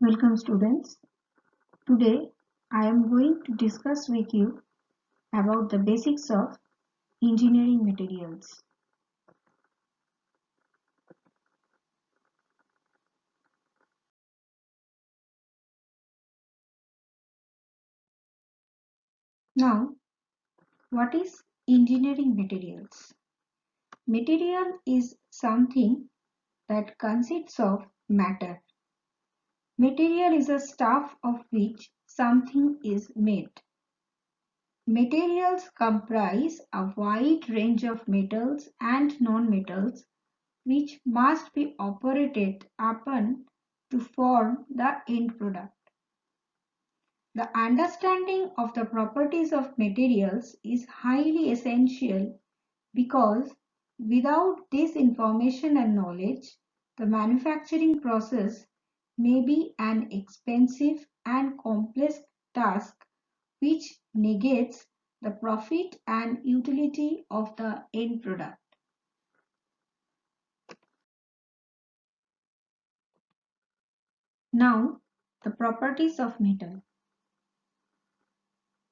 Welcome students. Today I am going to discuss with you about the basics of engineering materials. Now, what is engineering materials? Material is something that consists of matter. Material is a stuff of which something is made. Materials comprise a wide range of metals and non-metals which must be operated upon to form the end product. The understanding of the properties of materials is highly essential because without this information and knowledge, the manufacturing process may be an expensive and complex task which negates the profit and utility of the end product. Now, the properties of metal.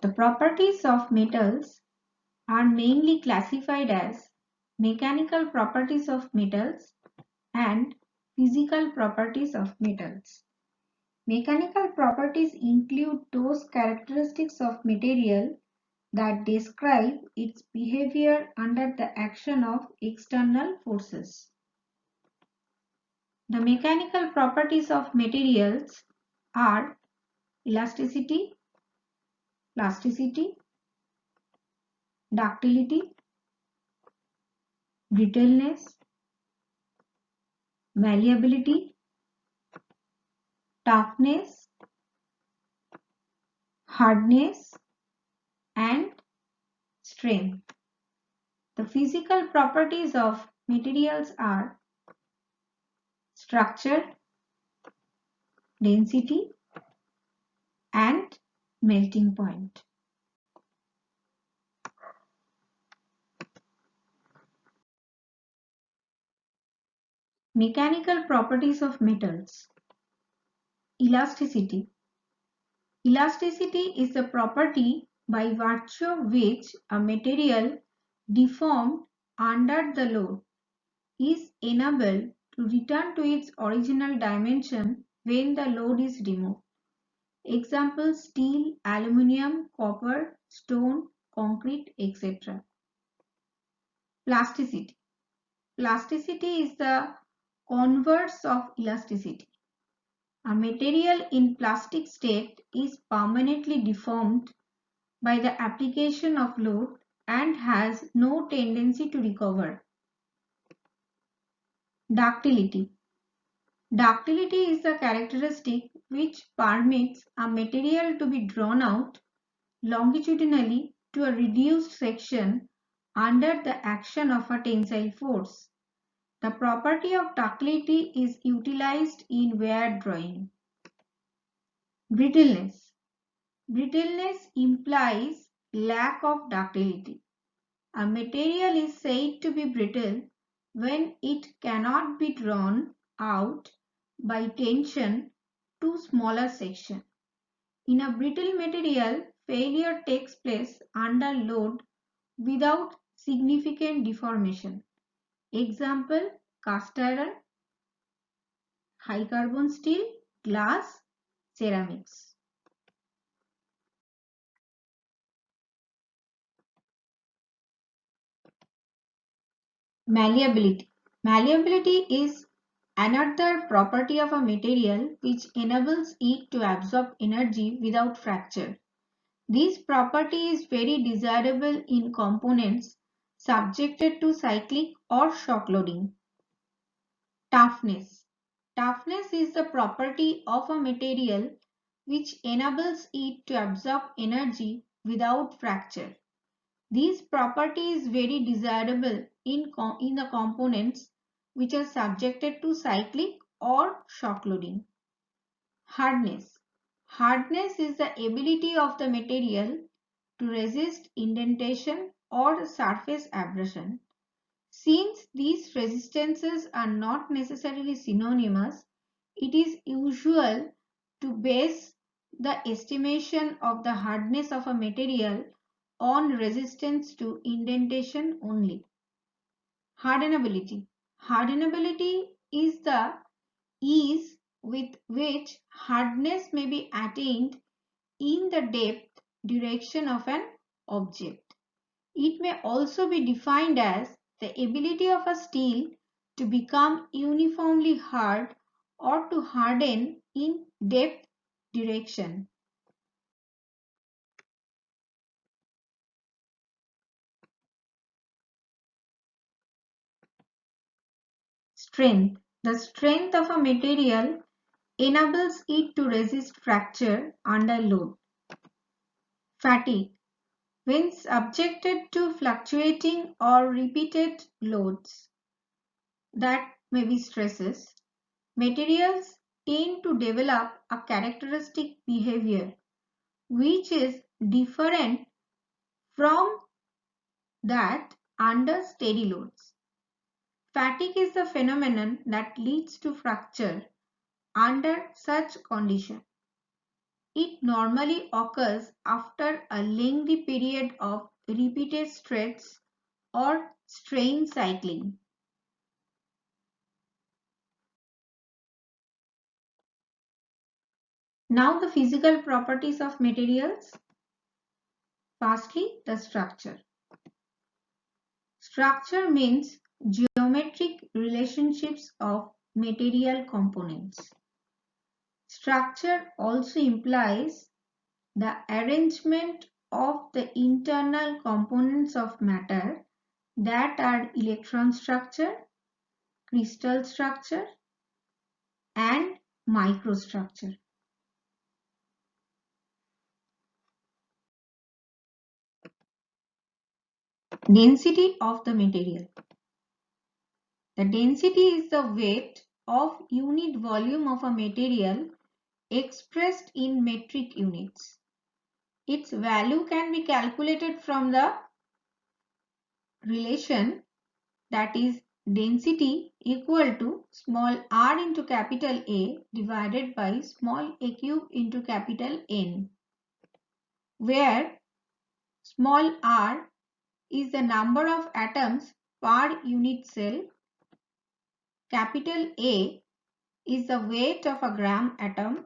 The properties of metals are mainly classified as mechanical properties of metals and physical properties of metals. Mechanical properties include those characteristics of material that describe its behavior under the action of external forces. The mechanical properties of materials are elasticity, plasticity, ductility, brittleness, malleability, toughness, hardness, and strength. The physical properties of materials are structure, density, and melting point. Mechanical properties of metals. Elasticity. Elasticity is the property by virtue of which a material deformed under the load is enabled to return to its original dimension when the load is removed. Examples: steel, aluminium, copper, stone, concrete, etc. Plasticity. Plasticity is the converse of elasticity. A material in plastic state is permanently deformed by the application of load and has no tendency to recover. Ductility. Ductility is the characteristic which permits a material to be drawn out longitudinally to a reduced section under the action of a tensile force. The property of ductility is utilized in wire drawing. Brittleness. Brittleness implies lack of ductility. A material is said to be brittle when it cannot be drawn out by tension to smaller section. In a brittle material, failure takes place under load without significant deformation. Example: cast iron, high carbon steel, glass, ceramics. Malleability. Malleability is another property of a material which enables it to absorb energy without fracture. This property is very desirable in components subjected to cyclic or shock loading. Toughness. Toughness is the property of a material which enables it to absorb energy without fracture. This property is very desirable in the components which are subjected to cyclic or shock loading. Hardness. Hardness is the ability of the material to resist indentation or surface abrasion. Since these resistances are not necessarily synonymous, it is usual to base the estimation of the hardness of a material on resistance to indentation only. Hardenability. Hardenability is the ease with which hardness may be attained in the depth direction of an object. It may also be defined as the ability of a steel to become uniformly hard or to harden in depth direction. Strength. The strength of a material enables it to resist fracture under load. Fatigue. When subjected to fluctuating or repeated loads, that may be stresses, materials tend to develop a characteristic behavior which is different from that under steady loads. Fatigue is the phenomenon that leads to fracture under such condition. It normally occurs after a lengthy period of repeated stress or strain cycling. Now the physical properties of materials. Firstly, the structure. Structure means geometric relationships of material components. Structure also implies the arrangement of the internal components of matter that are electron structure, crystal structure, and microstructure. Density of the material. The density is the weight of unit volume of a material expressed in metric units. Its value can be calculated from the relation, that is density equal to small r into capital A divided by small a cube into capital N, where small r is the number of atoms per unit cell, capital A is the weight of a gram atom,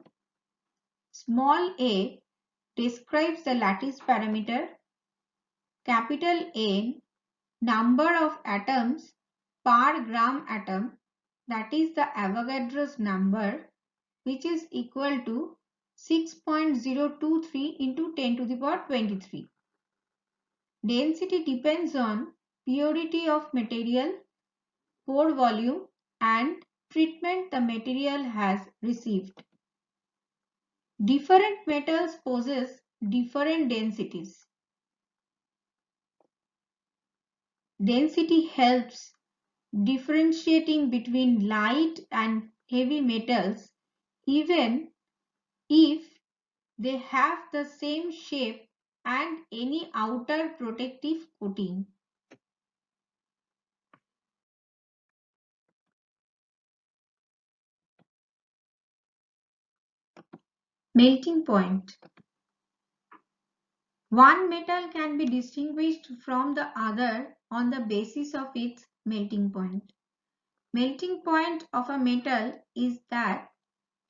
small a describes the lattice parameter, capital N number of atoms per gram atom, that is the Avogadro's number, which is equal to 6.023 into 10 to the power 23. Density depends on purity of material, pore volume, and treatment the material has received. Different metals possess different densities. Density helps differentiating between light and heavy metals even if they have the same shape and any outer protective coating. Melting point. One metal can be distinguished from the other on the basis of its melting point. Melting point of a metal is that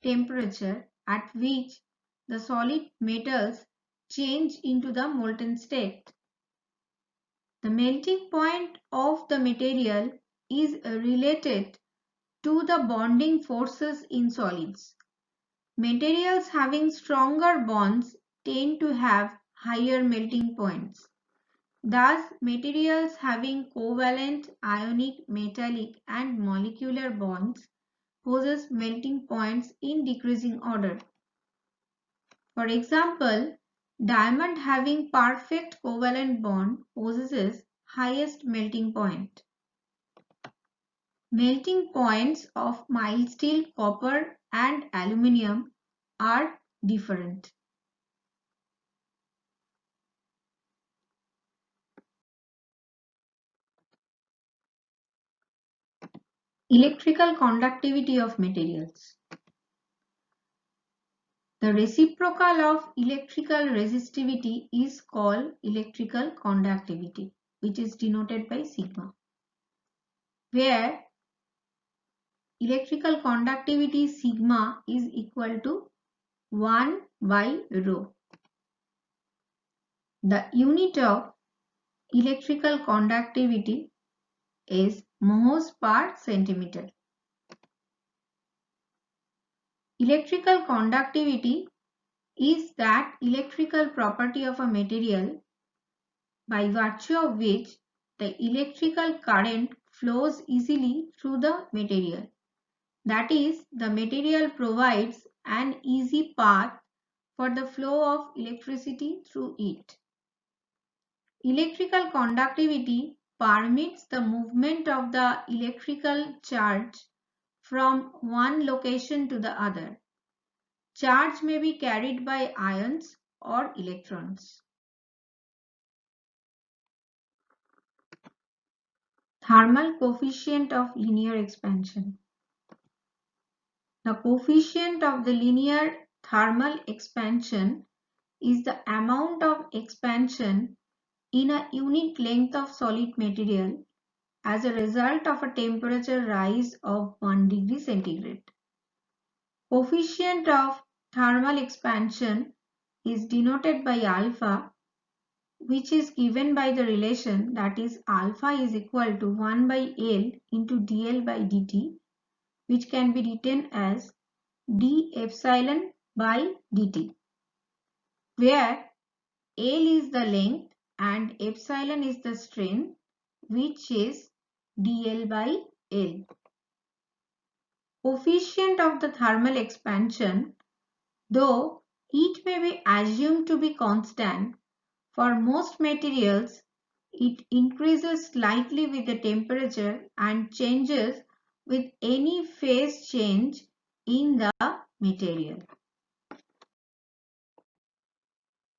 temperature at which the solid metals change into the molten state. The melting point of the material is related to the bonding forces in solids. Materials having stronger bonds tend to have higher melting points. Thus, materials having covalent, ionic, metallic, and molecular bonds possess melting points in decreasing order. For example, diamond having perfect covalent bond possesses highest melting point. Melting points of mild steel, copper, and aluminium are different. Electrical conductivity of materials. The reciprocal of electrical resistivity is called electrical conductivity, which is denoted by sigma, where electrical conductivity sigma is equal to 1 by rho. The unit of electrical conductivity is moles per centimeter. Electrical conductivity is that electrical property of a material by virtue of which the electrical current flows easily through the material. That is, the material provides an easy path for the flow of electricity through it. Electrical conductivity permits the movement of the electrical charge from one location to the other. Charge may be carried by ions or electrons. Thermal coefficient of linear expansion. The coefficient of the linear thermal expansion is the amount of expansion in a unit length of solid material as a result of a temperature rise of 1 degree centigrade. Coefficient of thermal expansion is denoted by alpha, which is given by the relation that is alpha is equal to 1 by L into dL by dt, which can be written as d epsilon by dt, where L is the length and epsilon is the strain, which is dL by L. Coefficient of the thermal expansion, though it may be assumed to be constant, for most materials it increases slightly with the temperature and changes with any phase change in the material.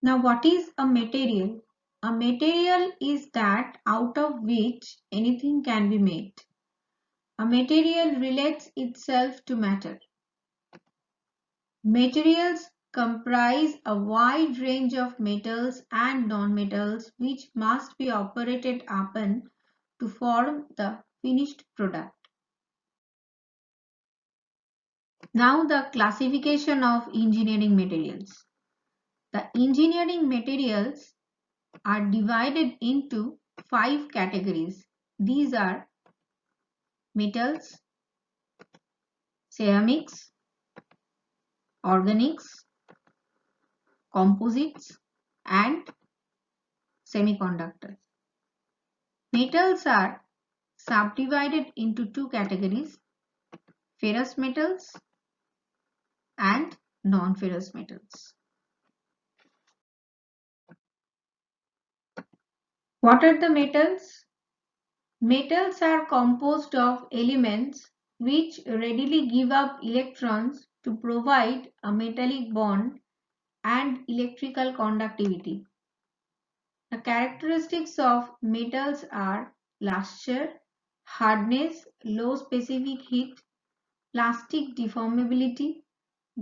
Now, what is a material? A material is that out of which anything can be made. A material relates itself to matter. Materials comprise a wide range of metals and nonmetals which must be operated upon to form the finished product. Now the classification of engineering materials. The engineering materials are divided into 5 categories. These are metals, ceramics, organics, composites, and semiconductors. Metals are subdivided into 2 categories, ferrous metals and non-ferrous metals. What are the metals? Metals are composed of elements which readily give up electrons to provide a metallic bond and electrical conductivity. The characteristics of metals are luster, hardness, low specific heat, plastic deformability,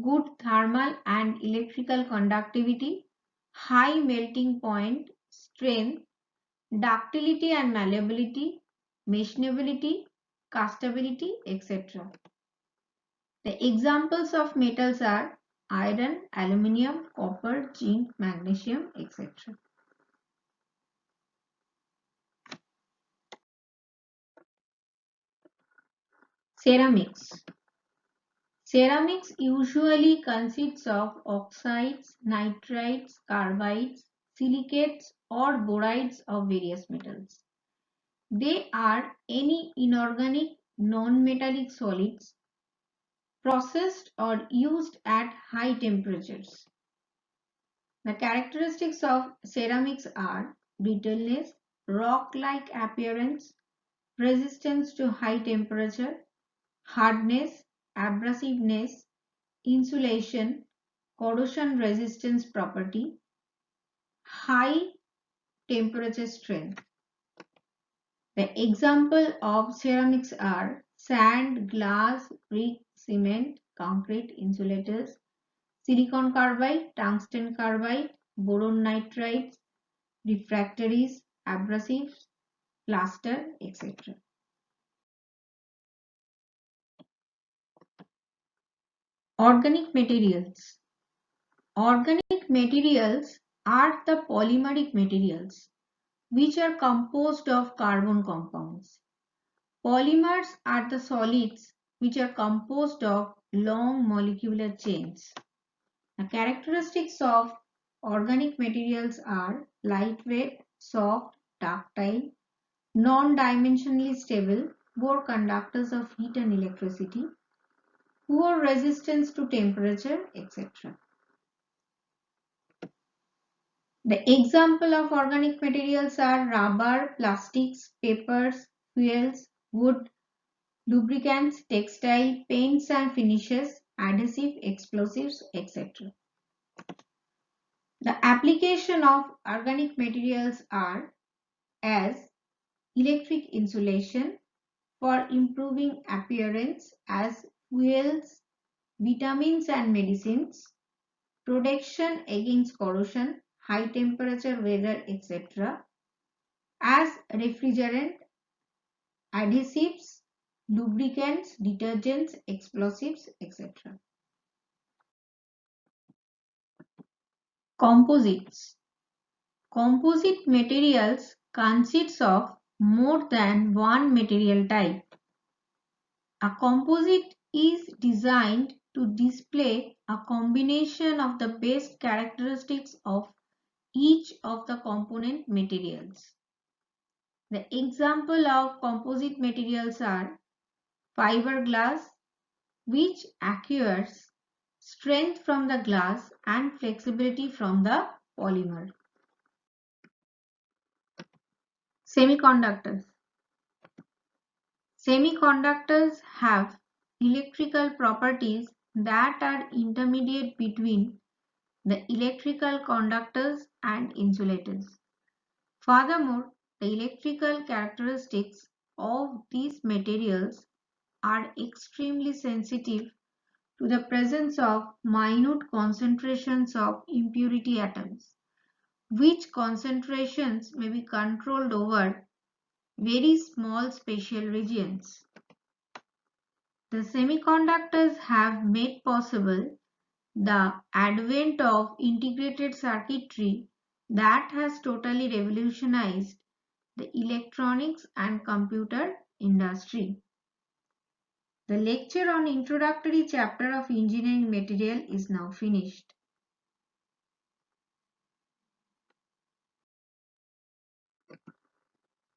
good thermal and electrical conductivity, high melting point, strength, ductility and malleability, machinability, castability, etc. The examples of metals are iron, aluminium, copper, zinc, magnesium, etc. Ceramics. Ceramics usually consists of oxides, nitrides, carbides, silicates or borides of various metals. They are any inorganic non-metallic solids processed or used at high temperatures. The characteristics of ceramics are brittleness, rock-like appearance, resistance to high temperature, hardness, abrasiveness, insulation, corrosion resistance property, high temperature strength. The example of ceramics are sand, glass, brick, cement, concrete, insulators, silicon carbide, tungsten carbide, boron nitrides, refractories, abrasives, plaster, etc. Organic materials. Organic materials are the polymeric materials which are composed of carbon compounds. Polymers are the solids which are composed of long molecular chains. The characteristics of organic materials are lightweight, soft, ductile, non-dimensionally stable, poor conductors of heat and electricity, poor resistance to temperature, etc. The example of organic materials are rubber, plastics, papers, fuels, wood, lubricants, textile, paints and finishes, adhesive, explosives, etc. The application of organic materials are as electric insulation for improving appearance as fuels, vitamins and medicines, protection against corrosion, high temperature weather, etc. as refrigerant, adhesives, lubricants, detergents, explosives, etc. Composites. Composite materials consists of more than one material type. A composite is designed to display a combination of the best characteristics of each of the component materials. The example of composite materials are fiberglass, which acquires strength from the glass and flexibility from the polymer. Semiconductors. Semiconductors have electrical properties that are intermediate between the electrical conductors and insulators. Furthermore, the electrical characteristics of these materials are extremely sensitive to the presence of minute concentrations of impurity atoms, which concentrations may be controlled over very small spatial regions. The semiconductors have made possible the advent of integrated circuitry that has totally revolutionized the electronics and computer industry. The lecture on introductory chapter of engineering material is now finished.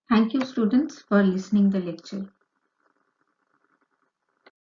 Thank you students for listening the lecture.